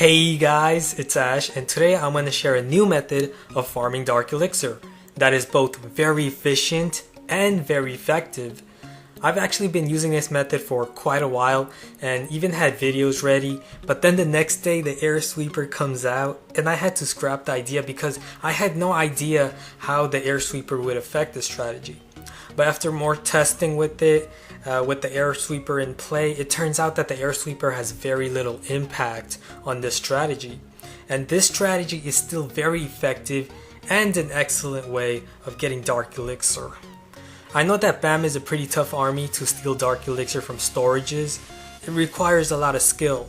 Hey guys, it's Ash, and today I'm going to share a new method of farming Dark Elixir that is both very efficient and very effective. I've actually been using this method for quite a while and even had videos ready, but then the next day the air sweeper comes out and I had to scrap the idea because I had no idea how the air sweeper would affect the strategy. But after more testing with it, with the air sweeper in play, it turns out that the air sweeper has very little impact on this strategy. And this strategy is still very effective and an excellent way of getting Dark Elixir. I know that BAM is a pretty tough army to steal Dark Elixir from storages. It requires a lot of skill.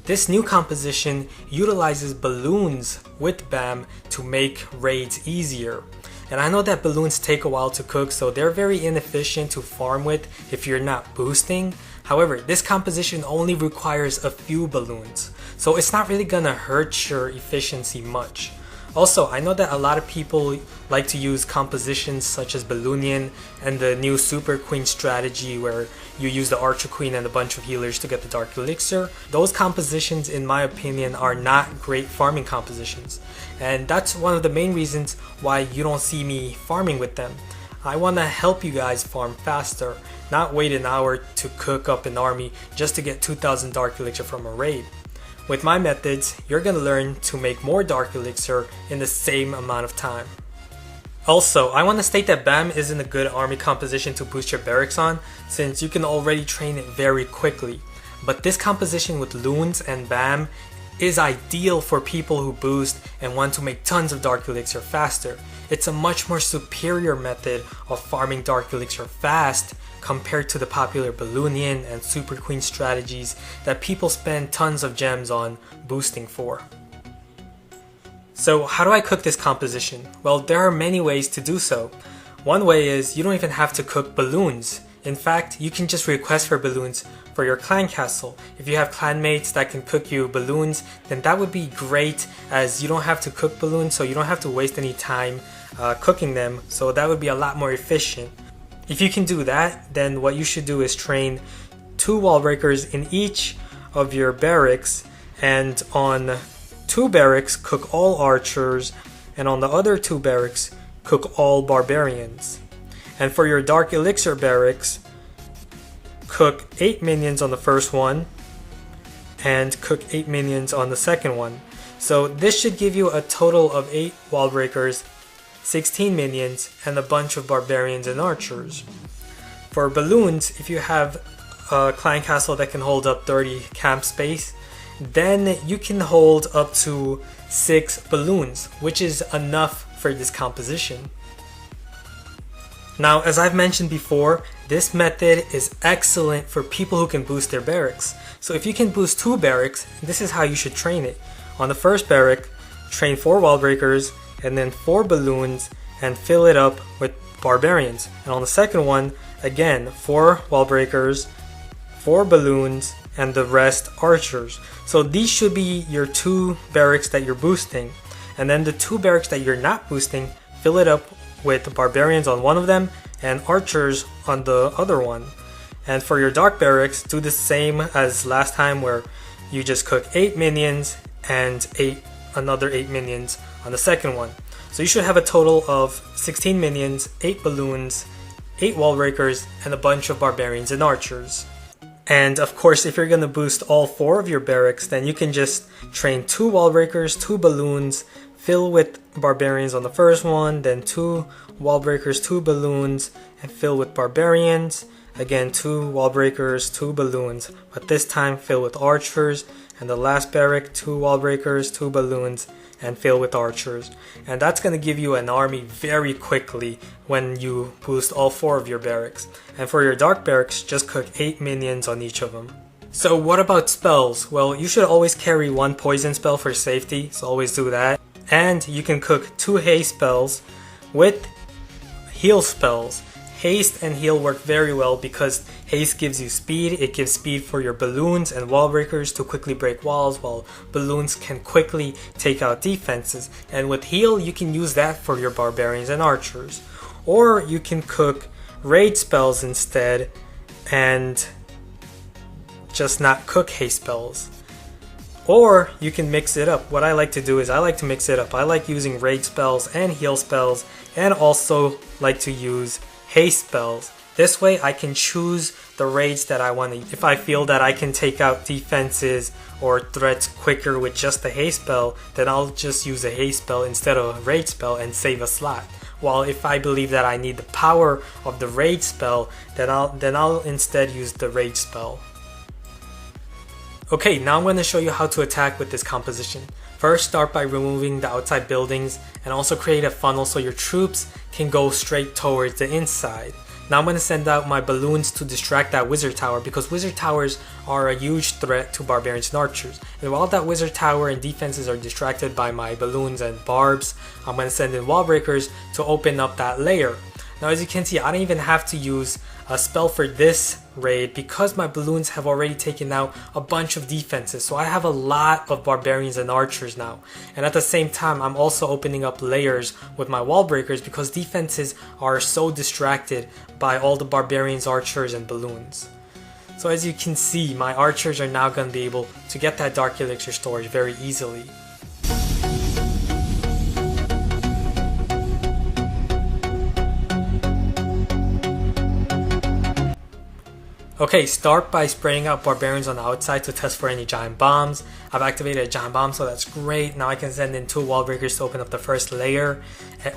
This new composition utilizes balloons with BAM to make raids easier. And I know that balloons take a while to cook, so they're very inefficient to farm with if you're not boosting. However, this composition only requires a few balloons, so it's not really gonna hurt your efficiency much. Also, I know that a lot of people like to use compositions such as Balloonian and the new Super Queen strategy where you use the Archer Queen and a bunch of healers to get the Dark Elixir. Those compositions, in my opinion, are not great farming compositions. And that's one of the main reasons why you don't see me farming with them. I want to help you guys farm faster, not wait an hour to cook up an army just to get 2000 Dark Elixir from a raid. With my methods, you're going to learn to make more Dark Elixir in the same amount of time. Also, I want to state that BAM isn't a good army composition to boost your barracks on, since you can already train it very quickly. But this composition with loons and BAM is ideal for people who boost and want to make tons of Dark Elixir faster. It's a much more superior method of farming Dark Elixir fast compared to the popular Balloonian and Super Queen strategies that people spend tons of gems on boosting for. So how do I cook this composition? Well, there are many ways to do so. One way is you don't even have to cook balloons. In fact, you can just request for balloons for your clan castle. If you have clanmates that can cook you balloons, then that would be great, as you don't have to cook balloons, so you don't have to waste any time cooking them, so that would be a lot more efficient. If you can do that, then what you should do is train 2 wall breakers in each of your barracks, and on 2 barracks cook all archers, and on the other 2 barracks cook all barbarians. And for your Dark Elixir barracks, cook 8 minions on the first one and cook 8 minions on the second one. So this should give you a total of 8 wall breakers, 16 minions, and a bunch of barbarians and archers. For balloons, if you have a clan castle that can hold up 30 camp space, then you can hold up to 6 balloons, which is enough for this composition. Now, as I've mentioned before, this method is excellent for people who can boost their barracks. So if you can boost 2 barracks, this is how you should train it. On the first barrack, train 4 wall breakers and then 4 balloons and fill it up with barbarians. And on the second one, again, 4 wall breakers, 4 balloons, and the rest archers. So these should be your 2 barracks that you're boosting. And then the 2 barracks that you're not boosting, fill it up with barbarians on one of them and archers on the other one. And for your dark barracks, do the same as last time, where you just cook 8 minions and another 8 minions on the second one. So you should have a total of 16 minions, 8 balloons, 8 wall breakers, and a bunch of barbarians and archers. And of course, if you're going to boost all 4 of your barracks, then you can just train 2 wall breakers, 2 balloons, fill with barbarians on the first one, then 2 wall breakers, 2 balloons, and fill with barbarians. Again, 2 wall breakers, 2 balloons, but this time fill with archers. And the last barrack, 2 wall breakers, 2 balloons, and fill with archers. And that's going to give you an army very quickly when you boost all 4 of your barracks. And for your dark barracks, just cook 8 minions on each of them. So what about spells? Well, you should always carry 1 poison spell for safety, so always do that. And you can cook 2 haste spells with heal spells. Haste and heal work very well because haste gives you speed. It gives speed for your balloons and wall breakers to quickly break walls, while balloons can quickly take out defenses. And with heal, you can use that for your barbarians and archers. Or you can cook raid spells instead and just not cook haste spells. Or you can mix it up. What I like to do is I like to mix it up. I like using rage spells and heal spells, and also like to use haste spells. This way I can choose the rage that I want to. If I feel that I can take out defenses or threats quicker with just the haste spell, then I'll just use a haste spell instead of a rage spell and save a slot. While if I believe that I need the power of the rage spell, then I'll instead use the rage spell. Okay, now I'm going to show you how to attack with this composition. First, start by removing the outside buildings and also create a funnel so your troops can go straight towards the inside. Now I'm going to send out my balloons to distract that wizard tower, because wizard towers are a huge threat to barbarians and archers. And while that wizard tower and defenses are distracted by my balloons and barbs, I'm going to send in wall breakers to open up that layer. Now as you can see, I don't even have to use a spell for this raid because my balloons have already taken out a bunch of defenses. So I have a lot of barbarians and archers now. And at the same time, I'm also opening up layers with my wall breakers because defenses are so distracted by all the barbarians, archers, and balloons. So as you can see, my archers are now going to be able to get that dark elixir storage very easily. Okay, start by spraying out barbarians on the outside to test for any giant bombs. I've activated a giant bomb, so that's great. Now I can send in 2 wall breakers to open up the first layer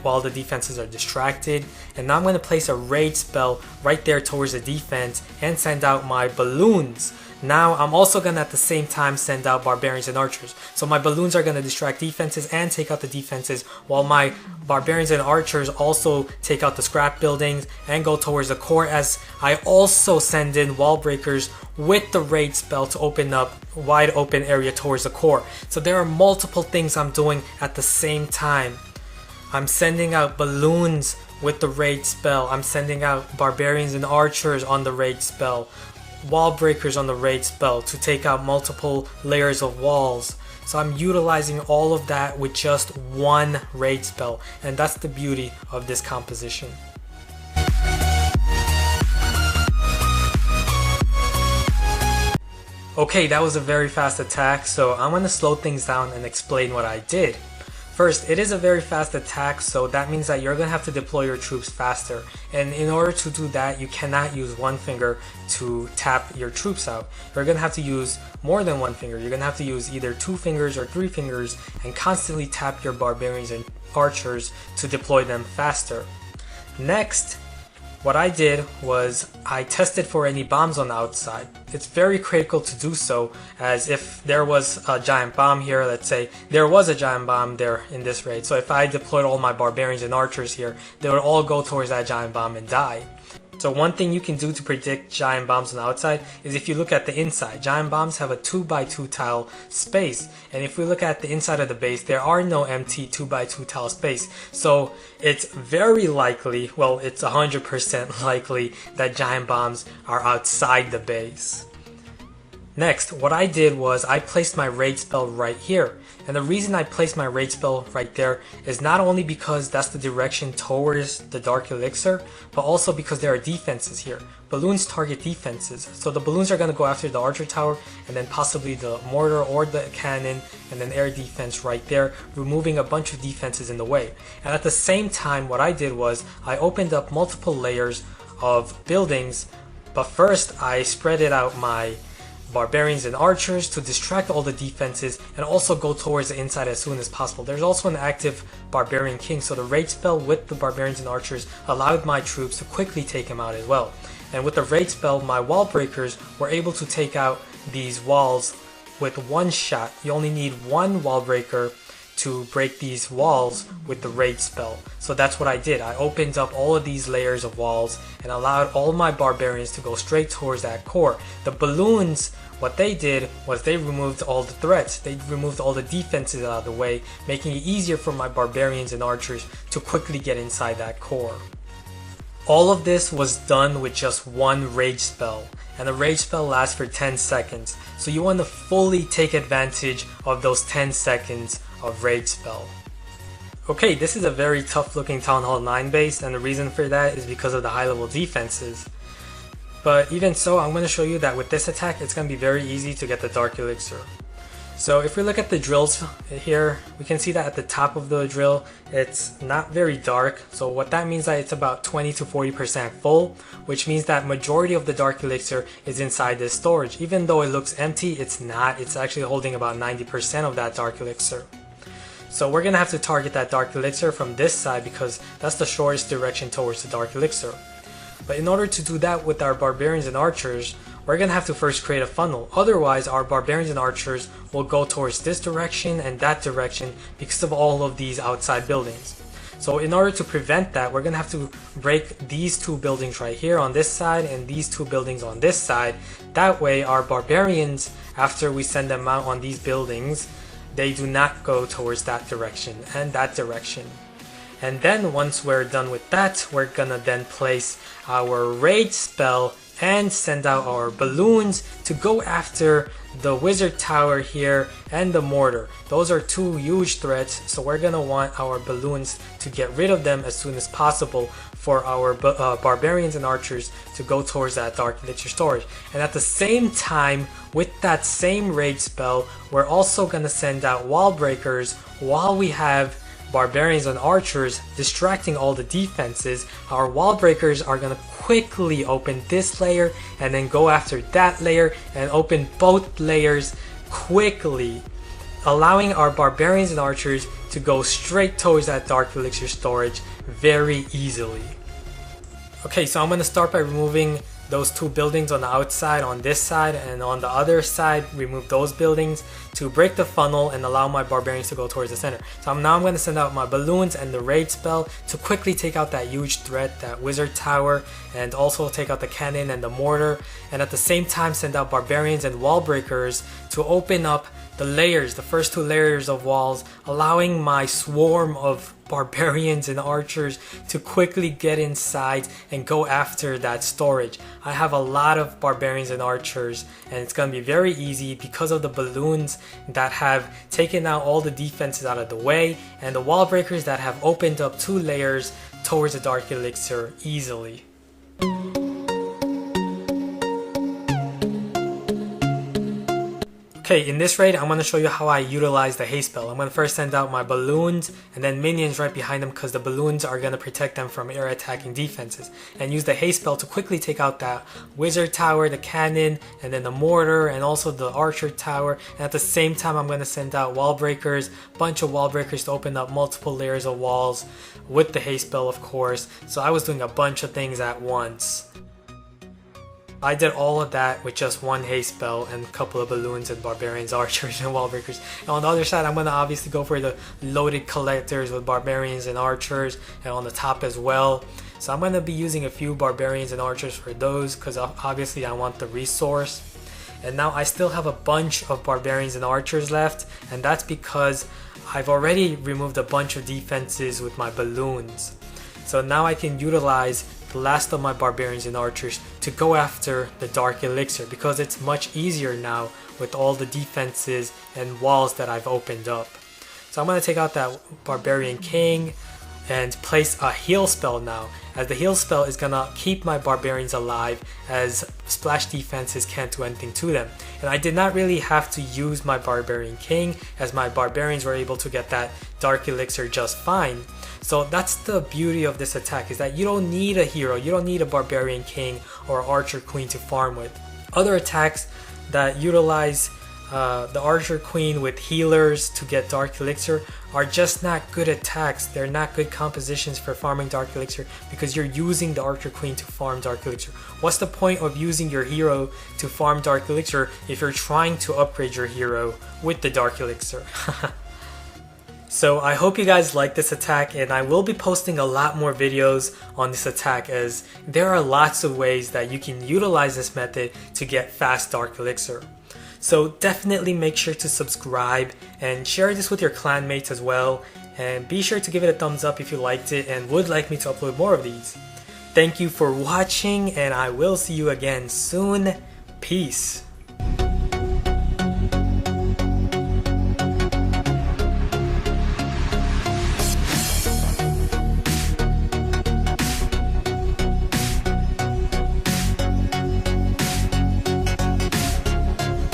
while the defenses are distracted. And now I'm going to place a rage spell right there towards the defense and send out my balloons. Now I'm also going to at the same time send out barbarians and archers. So my balloons are going to distract defenses and take out the defenses, while my barbarians and archers also take out the scrap buildings and go towards the core, as I also send in wall breakers with the rage spell to open up wide open area towards the core. So there are multiple things I'm doing at the same time. I'm sending out balloons with the rage spell. I'm sending out barbarians and archers on the rage spell. Wall breakers on the rage spell to take out multiple layers of walls. So I'm utilizing all of that with just one rage spell, and that's the beauty of this composition. Okay, that was a very fast attack, so I'm going to slow things down and explain what I did. First, it is a very fast attack, so that means that you're going to have to deploy your troops faster. And in order to do that, you cannot use one finger to tap your troops out. You're going to have to use more than one finger. You're going to have to use either 2 fingers or 3 fingers and constantly tap your barbarians and archers to deploy them faster. Next, what I did was I tested for any bombs on the outside. It's very critical to do so, as if there was a giant bomb here, let's say there was a giant bomb there in this raid, so if I deployed all my barbarians and archers here, they would all go towards that giant bomb and die. So one thing you can do to predict giant bombs on the outside is if you look at the inside. Giant bombs have a 2x2 tile space, and if we look at the inside of the base, there are no empty 2x2 tile space. So it's very likely, well, it's 100% likely that giant bombs are outside the base. Next, what I did was I placed my rage spell right here. And the reason I placed my rage spell right there is not only because that's the direction towards the dark elixir, but also because there are defenses here. Balloons target defenses, so the balloons are going to go after the archer tower and then possibly the mortar or the cannon and then air defense right there, removing a bunch of defenses in the way. And at the same time, what I did was I opened up multiple layers of buildings, but first I spreaded out my barbarians and archers to distract all the defenses and also go towards the inside as soon as possible. There's also an active barbarian king, so the rage spell with the barbarians and archers allowed my troops to quickly take him out as well. And with the rage spell, my wall breakers were able to take out these walls with one shot. You only need one wall breaker to break these walls with the rage spell. So that's what I did. I opened up all of these layers of walls and allowed all my barbarians to go straight towards that core. The balloons, what they did was they removed all the threats. They removed all the defenses out of the way, making it easier for my barbarians and archers to quickly get inside that core. All of this was done with just one rage spell, and the rage spell lasts for 10 seconds. So you want to fully take advantage of those 10 seconds of rage spell. Okay, this is a very tough looking Town Hall 9 base, and the reason for that is because of the high level defenses. But even so, I'm going to show you that with this attack, it's going to be very easy to get the Dark Elixir. So if we look at the drills here, we can see that at the top of the drill, it's not very dark. So what that means that it's about 20 to 40% full, which means that majority of the dark elixir is inside this storage. Even though it looks empty, it's not. It's actually holding about 90% of that dark elixir. So we're gonna have to target that dark elixir from this side because that's the shortest direction towards the dark elixir. But in order to do that with our barbarians and archers, we're gonna have to first create a funnel. Otherwise, our barbarians and archers will go towards this direction and that direction because of all of these outside buildings. So in order to prevent that, we're gonna have to break these two buildings right here on this side and these two buildings on this side. That way our barbarians, after we send them out on these buildings, they do not go towards that direction and that direction. And then once we're done with that, we're gonna then place our rage spell and send out our balloons to go after the wizard tower here and the mortar. Those are two huge threats, so we're gonna want our balloons to get rid of them as soon as possible for our barbarians and archers to go towards that dark elixir storage. And at the same time, with that same rage spell, we're also gonna send out wall breakers while we have barbarians and archers distracting all the defenses. Our wall breakers are gonna quickly open this layer and then go after that layer and open both layers quickly, allowing our barbarians and archers to go straight towards that dark elixir storage very easily. Okay, so I'm gonna start by removing those two buildings on the outside on this side, and on the other side remove those buildings to break the funnel and allow my barbarians to go towards the center. So now I'm going to send out my balloons and the rage spell to quickly take out that huge threat, that wizard tower, and also take out the cannon and the mortar, and at the same time send out barbarians and wall breakers to open up the layers, the first two layers of walls, allowing my swarm of barbarians and archers to quickly get inside and go after that storage. I have a lot of barbarians and archers, and it's going to be very easy because of the balloons that have taken out all the defenses out of the way and the wall breakers that have opened up two layers towards the dark elixir easily. Okay, in this raid, I'm going to show you how I utilize the haste spell. I'm going to first send out my balloons and then minions right behind them because the balloons are going to protect them from air attacking defenses. And use the haste spell to quickly take out that wizard tower, the cannon, and then the mortar, and also the archer tower. And at the same time, I'm going to send out wall breakers, bunch of wall breakers to open up multiple layers of walls with the haste spell, of course. So I was doing a bunch of things at once. I did all of that with just one haste spell and a couple of balloons and barbarians, archers, and wall breakers. And on the other side, I'm going to obviously go for the loaded collectors with barbarians and archers, and on the top as well. So I'm going to be using a few barbarians and archers for those because obviously I want the resource. And now I still have a bunch of barbarians and archers left, and that's because I've already removed a bunch of defenses with my balloons. So now I can utilize the last of my barbarians and archers to go after the dark elixir because it's much easier now with all the defenses and walls that I've opened up. So I'm going to take out that barbarian king and place a heal spell now, as the heal spell is going to keep my barbarians alive as splash defenses can't do anything to them. And I did not really have to use my barbarian king as my barbarians were able to get that dark elixir just fine. So that's the beauty of this attack, is that you don't need a hero, you don't need a barbarian king or archer queen to farm with. Other attacks that utilize the archer queen with healers to get dark elixir are just not good attacks. They're not good compositions for farming dark elixir because you're using the archer queen to farm dark elixir. What's the point of using your hero to farm dark elixir if you're trying to upgrade your hero with the dark elixir? So I hope you guys like this attack, and I will be posting a lot more videos on this attack as there are lots of ways that you can utilize this method to get fast dark elixir. So definitely make sure to subscribe and share this with your clan mates as well, and be sure to give it a thumbs up if you liked it and would like me to upload more of these. Thank you for watching, and I will see you again soon. Peace.